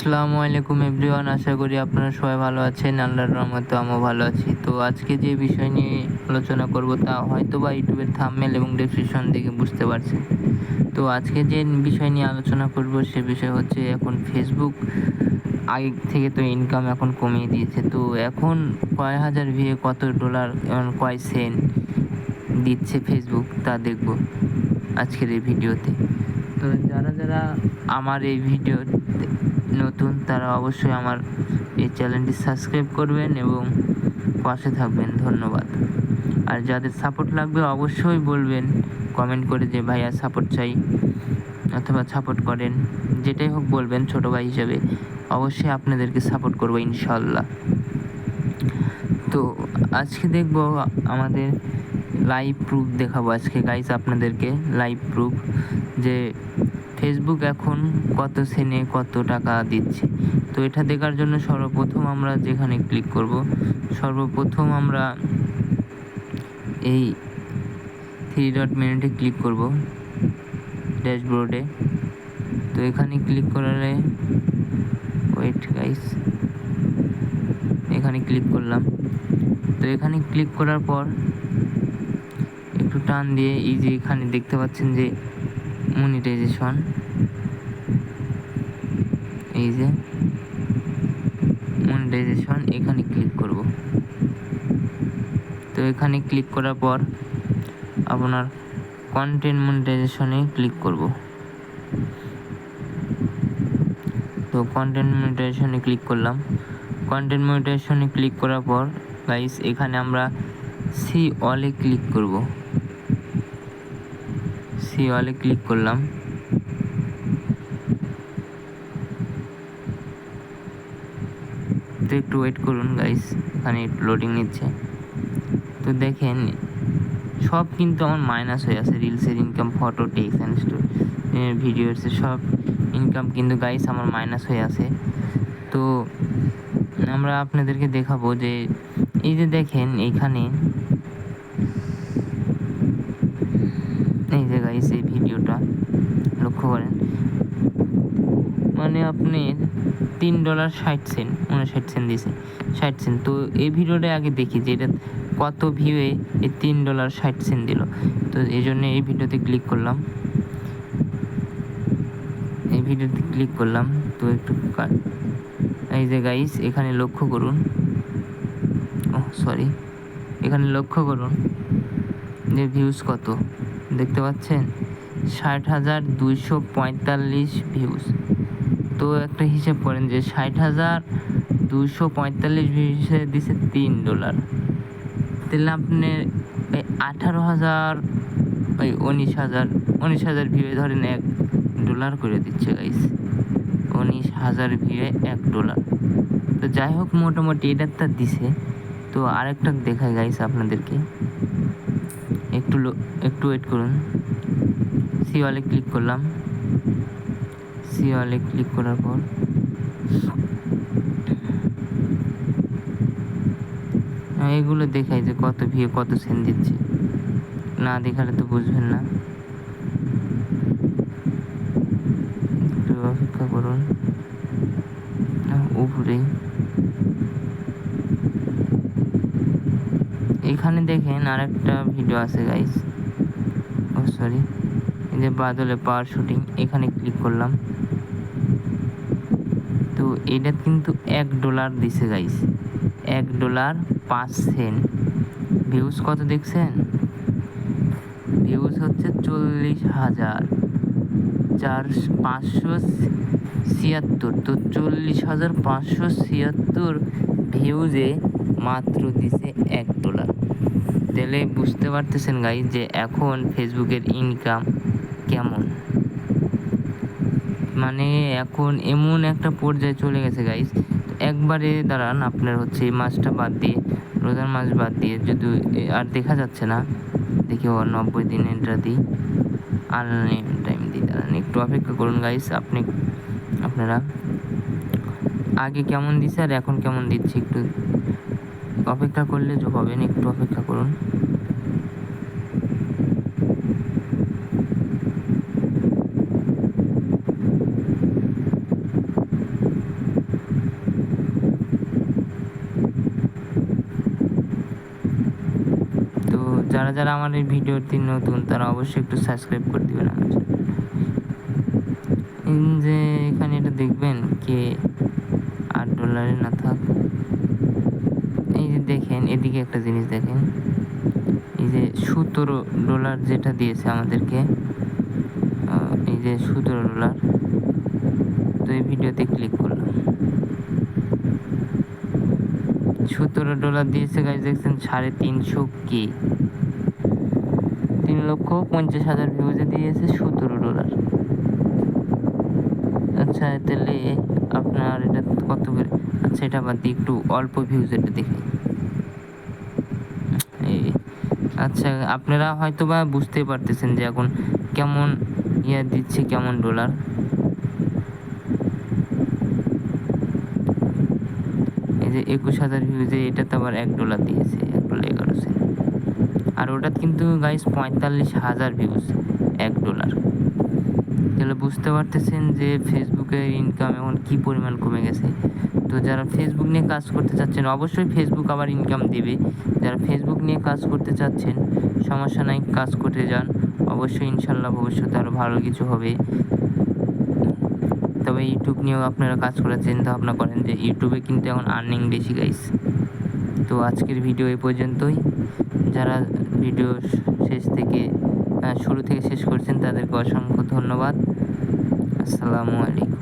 আসসালামু আলাইকুম এভরিওয়ান, আশা করি আপনারা সবাই ভালো আছেন। আল্লাহর রহমতে আমিও ভালো আছি। তো আজকে যে বিষয় নিয়ে আলোচনা করব তা হয়তো বা ইউটিউবের থাম্বনেল এবং ডেসক্রিপশন দেখে বুঝতে পারছেন। তো আজকে যে বিষয় নিয়ে আলোচনা করব সে বিষয় হচ্ছে এখন ফেসবুক আগে থেকে তো ইনকাম এখন কমিয়ে দিয়েছে। তো এখন কয় হাজার ভিউ কত ডলার কয় সেন্ট দিচ্ছে ফেসবুক তা দেখব আজকের এই ভিডিওতে। তো যারা আমার এই ভিডিও নতুন তারা অবশ্যই আমার এই চ্যানেলটি সাবস্ক্রাইব করবেন এবং পাশে থাকবেন। ধন্যবাদ। আর যাদের সাপোর্ট লাগবে অবশ্যই বলবেন কমেন্ট করে যে ভাইয়া সাপোর্ট চাই, অথবা সাপোর্ট করেন, যেটাই হোক বলবেন। ছোট ভাই হিসেবে অবশ্যই আপনাদেরকে সাপোর্ট করবো ইনশাল্লাহ। তো আজকে দেখব আমাদের লাইভ প্রুফ দেখাবো আজকে গাইস আপনাদেরকে লাইভ প্রুফ যে ফেসবুক এখন কত সেনে কত টাকা দিচ্ছে। তো এটা দেখার জন্য সর্বপ্রথম আমরা যেখানে ক্লিক করব, সর্বপ্রথম আমরা এই থ্রি ডট মেনুতে ক্লিক করব ড্যাশবোর্ডে। তো এখানে ক্লিক করলে ওয়েট গাইস, এখানে ক্লিক করলাম। তো এখানে ক্লিক করার পর একটু টান দিয়ে এই যে এখানে দেখতে পাচ্ছেন যে মনিটাইজেশন, এই যে মনিটাইজেশন, এখানে ক্লিক করব। তো এখানে ক্লিক করার পর আপনার কন্টেন্ট মনিটাইজেশনে ক্লিক করব। তো কন্টেন্ট মনিটাইজেশনে ক্লিক করলাম। কন্টেন্ট মনিটাইজেশনে ক্লিক করার পর গাইস এখানে আমরা সি অলে ক্লিক করব। সি অলে ক্লিক করলাম। তো একটু ওয়েট করুন গাইস, এখানে লোডিং নিচ্ছে। তো দেখেন সব কিন্তু আমার মাইনাস হয়ে আছে। রিলসের ইনকাম, ফটো, টেক্সট অ্যান্ড ভিডিওসের সব ইনকাম কিন্তু গাইস আমার মাইনাস হয়ে আছে। তো আমরা আপনাদেরকে দেখাবো যে এই যে দেখেন এইখানে এই যে গাইস এই ভিডিওটা লক্ষ্য করেন, মানে আপনি $3.60 59 দিয়েছে, 60 সেন্ট। তো এই ভিডিওটা আগে দেখি যে এটা কত ভিউয়ে এই $3.60 দিল। তো এই জন্য এই ভিডিওতে ক্লিক করলাম, এই ভিডিওতে ক্লিক করলাম। তো একটু এই যে গাইস এখানে লক্ষ্য করুন, সরি, এখানে লক্ষ্য করুন যে ভিউজ কত দেখতে পাচ্ছেন, 60,245 ভিউজ। তো একটা হিসাব করেন যে 60,245 ভিউজে দিছে $3, তাহলে আপনি 18,000 ওই 19,000 ভিউয়ে ধরেন $1 করে দিচ্ছে গাইস। 19,000 ভিউয়ে $1। তো যাই হোক মোটামুটি এটারটা দিছে। তো আরেকটা দেখাই গাইস আপনাদেরকে, একটু ওয়েট করুন। সি ওয়ালে ক্লিক করলাম। সি ওয়ালে ক্লিক করার পর এগুলো দেখাই যে কত ভিউ কত সেন্ট দিচ্ছে। না দেখালে তো বুঝবেন না, একটু অপেক্ষা করুন। উপরেই এখানে দেখেন আরেকটা ভিডিও আছে গাইস, সরি, এই যে বাদলে পাওয়ার শুটিং, এখানে ক্লিক করলাম। তো এটা কিন্তু $1 দিছে গাইস, $1.05। ভিউজ কত দেখছেন? ভিউজ হচ্ছে 40,576। তো 40,576 ভিউজে মাত্র দিছে $1। তাহলে বুঝতে পারতেছেন গাইস যে এখন ফেসবুকের ইনকাম কেমন, মানে এখন এমন একটা পর্যায়ে চলে গেছে গাইস। একবারে দাঁড়ান, আপনার হচ্ছে এই মাসটা বাদ দিয়ে, রোজার মাস বাদ দিয়ে যদি আর দেখা যাচ্ছে না, দেখি 90 দিনেরটা দিই, আনলিমিটেড টাইম দিই। দাঁড়ান একটু অপেক্ষা করুন গাইস। আপনারা আগে কেমন দিচ্ছে আর এখন কেমন দিচ্ছে একটু অপেক্ষা করলে যে হবেন, একটু অপেক্ষা করুন। যারা যারা আমার এই ভিডিওটি নতুন তারা অবশ্যই একটু সাবস্ক্রাইব করে দিবেন আমার চ্যানেল। যে এখানে এটা দেখবেন কে $8 না থাক, এই যে দেখেন এদিকে একটা জিনিস দেখেন, এই যে $17 যেটা দিয়েছে আমাদেরকে, এই যে $17। তো এই ভিডিওতে ক্লিক করলাম, $17 দিয়েছে গাইজ, দেখছেন 350K, 3,50,000 ভিউজে দিয়েছে $17। আচ্ছা তাহলে আপনার এটা কত করে? আচ্ছা এটা বাদ দিয়ে একটু অল্প ভিউজ এটা দেখি। আচ্ছা আপনারা হয়তো বা বুঝতেই পারতেছেন যে এখন কেমন দিচ্ছে, কেমন ডলার। এই যে 21,000 ভিউজে এটাতে আবার $1 দিয়েছে, $1.11। আর ওটা কিন্তু গাইস 45,000 ভিউজ, $1। তাহলে বুঝতে পারতেছেন যে ফেসবুকের ইনকাম এখন কি পরিমাণ কমে গেছে। তো যারা ফেসবুক নিয়ে কাজ করতে চাচ্ছেন, অবশ্যই ফেসবুক আবার ইনকাম দেবে। যারা ফেসবুক নিয়ে কাজ করতে চাচ্ছেন সমস্যা নাই, কাজ করতে যান, অবশ্যই ইনশাল্লাহ ভবিষ্যতে আরও ভালো কিছু হবে। তবে ইউটিউব নিয়েও আপনারা কাজ করার চিন্তা ভাবনা করেন, যে ইউটিউবে কিন্তু এখন আর্নিং বেশি গাইস। তো আজকের ভিডিও এই পর্যন্তই। যারা ভিডিও শুরু থেকে শেষ করছেন তাদেরকে অসংখ্য ধন্যবাদ। আসসালামু আলাইকুম।